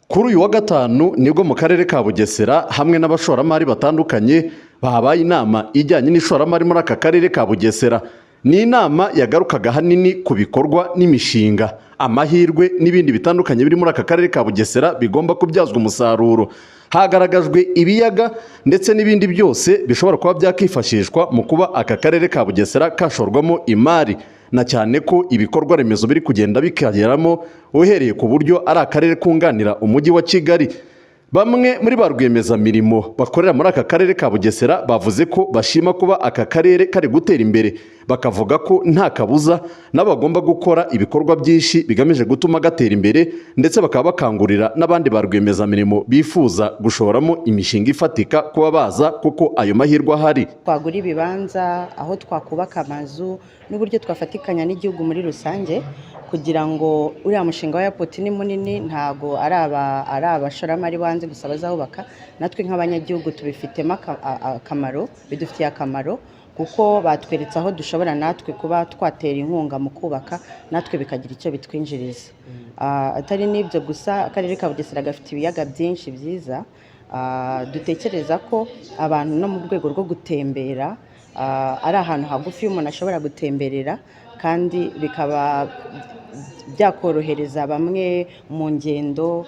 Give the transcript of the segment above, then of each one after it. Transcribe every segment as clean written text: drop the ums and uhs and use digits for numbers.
Kuri uyu wa gatanu nibwo mu karere ka Bugesera hamwe n'abashoramari batandukanye bahabaye inama ijyanye n'ishoramari muri aka karere ka Bugesera. Ni inama yagarukaga hanini ku bikorwa n'imishinga, amahirwe n'ibindi bitandukanye biri muri aka karere ka Bugesera bigomba kubyazwa umusaruro. Hagaragajwe ibiyaga ndetse n'ibindi byose bishobora kuba byakifashishwa mu kuba aka karere ka Bugesera kashorwamo imari, na cyane ko ibikorwa remezo biri kugenda bikageramo uhereye ku buryo ari akarere kunganira umujyi wa Kigali. Bamwe muri ba rwiyemezamirimo bakorera muri aka karere ka Bugesera bavuze ko bashima kuba aka karere kari gutera imbere, bakavuga ko nta kabuza n'abagomba gukora ibikorwa byinshi bigamije gutuma gatera imbere, ndetse bakaba bakangurira n'abandi ba rwiyemezamirimo bifuza gushoramo imishinga ifatika kuba baza kuko ayo mahirwe ahari. Twagura ibibanza, aho twakubaka amazu n'uburyo twafatikanya n'igihugu muri rusange kugira ngo uriya mushinga wa airport ni munini, ntago ari abashoramari banze gusa bazahubaka, natwe nk'abanyagihugu tubifitemo akamaro, bidufitiye akamaro kuko batweretse aho dushobora natwe kuba twatera inkunga mu kubaka, natwe bikagira icyo bitwinjiriza. Atari n'ibyo gusa, akarere ka Bugesera gafite ibiyaga byinshi byiza, dutekereza ko abantu no mu rwego rwo gutembera ari ahantu hagufi umuntu ashobora gutemberera, kandi bikaba byakorohereza bamwe mu ngendo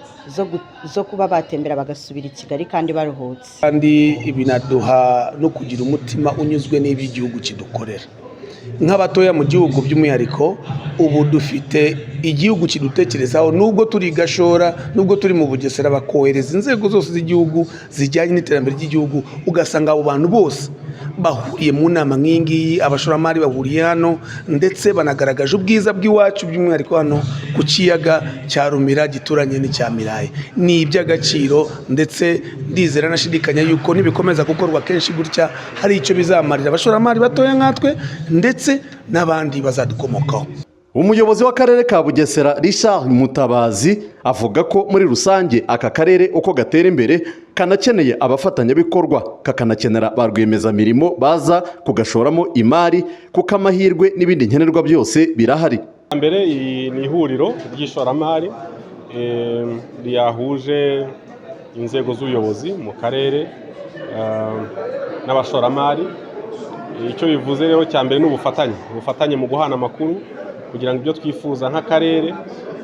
zo kuba batembera bagasubira i Kigali kandi baruhutse. Kandi binaduha no kugira umutima unyuzwe n'iby'igihugu kidukorera. Nk'abatoya mu gihugu by'umwihariko, ubu dufite igihugu kidutekerezaho, nubwo turi Gashora, nubwo turi mu Bugesera, bakohereza inzego zose z'igihugu zijyanye n'iterambere ry'igihugu, ugasanga abo bantu bose bahuriye mu nama nk'ingiyi, abashoramari bahuriye hano, ndetse banagaragaje ubwiza bw'iwacu by'umwihariko hano ku kiyaga cya Rumira gituranye n'icya Mirayi. Ni iby'agaciro, ndetse ndizera nashidikanya yuko nibikomeza gukorwa kenshi gutya hari icyo bizamarira abashoramari batoya nkatwe ndetse n'abandi bazadukomokaho. Umuyobozi w'akarere ka Bugesera Richard Mutabazi avuga ko muri rusange aka karere uko gatera imbere kanakeneye abafatanyabikorwa, kakanakenera ba rwiyemezamirimo baza kugashoramo imari, kuko amahirwe n'ibindi nkenerwa byose birahari. Mbere ni ihuriro ry'ishoramari ryahuje inzego z'ubuyobozi mu karere n'abashoramari. Icyo bivuze rero cya mbere ni ubufatanye mu guhana amakuru, kugira ngo ibyo twifuza nk'akarere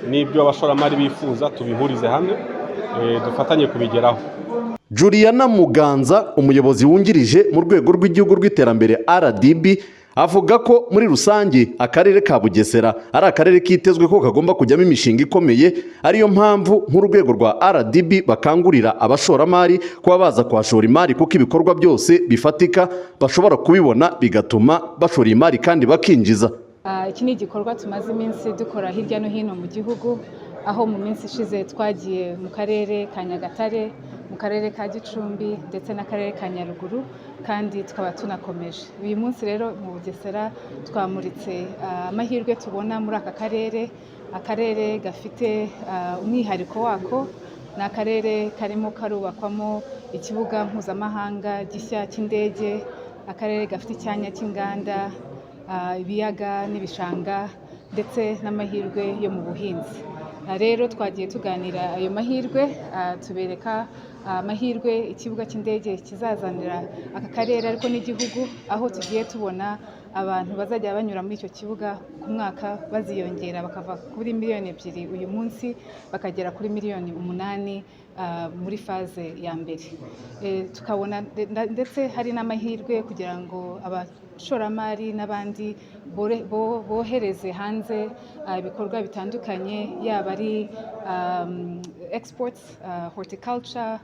n'ibyo abashoramari bifuza tubihurize hamwe, dufatanye kubigeraho. Juliana Muganza, umuyobozi wungirije mu rwego rw'igihugu rw'iterambere RDB, avuga ko muri rusange akarere ka Bugesera ari akarere kitezwe ko kagomba kujyamo imishinga ikomeye, ariyo mpamvu nk'urwego rwa RDB bakangurira abashoramari kuba baza kuhashora imari, kuko ibikorwa byose bifatika bashobora kubibona bigatuma bashora imari kandi bakinjiza. Iki ni igikorwa tumaze iminsi dukora hirya no hino mu gihugu, aho mu minsi ishize twagiye mu karere ka Nyagatare, mu karere ka Gicumbi ndetse n'akarere ka Nyaruguru, kandi tukaba tunakomeje. Uyu munsi rero mu Bugesera twamuritse amahirwe tubona muri aka karere. Akarere gafite umwihariko wako, ni akarere karimo karubakwamo ikibuga mpuzamahanga gishya cy'indege, akarere gafite icyanya cy'inganda, ibiyaga n'ibishanga ndetse n'amahirwe yo mu buhinzi. Rero twagiye tuganira ayo mahirwe, tubereka amahirwe ikibuga cy'indege kizazanira aka karere ariko n'igihugu, aho tugiye tubona abantu bazajya banyura muri icyo kibuga ku mwaka baziyongera, bakava kuri miliyoni 2 uyu munsi bakagera kuri miliyoni 8 muri faze ya mbere. Tukabona ndetse hari n'amahirwe kugira ngo abashoramari n'abandi bohereze hanze ibikorwa bitandukanye, yaba ari exports, horticulture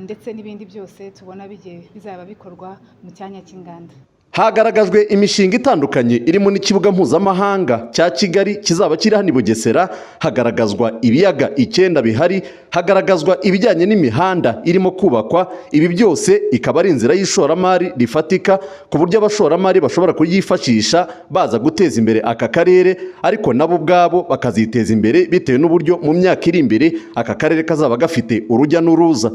ndetse n'ibindi byose tubona bizaba bikorwa mu cyanya cy'inganda. Hagaragajwe imishinga itandukanye irimo n'ikibuga mpuzamahanga cya Kigali kizaba kiri hano i Bugesera, hagaragazwa ibiyaga 9 bihari, hagaragazwa ibijyanye n'imihanda irimo kubakwa. Ibi byose ikaba ari inzira y'ishoramari rifatika, ku buryo abashoramari bashobora kuyifashisha baza guteza imbere aka karere, ariko nabo ubwabo bakaziteza imbere bitewe n'uburyo mu myaka iri imbere aka karere kazaba gafite urujya n'uruza.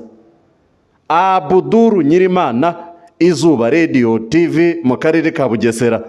Abuduru Nyirimana, Izuba Radio TV mu karere ka Bugesera.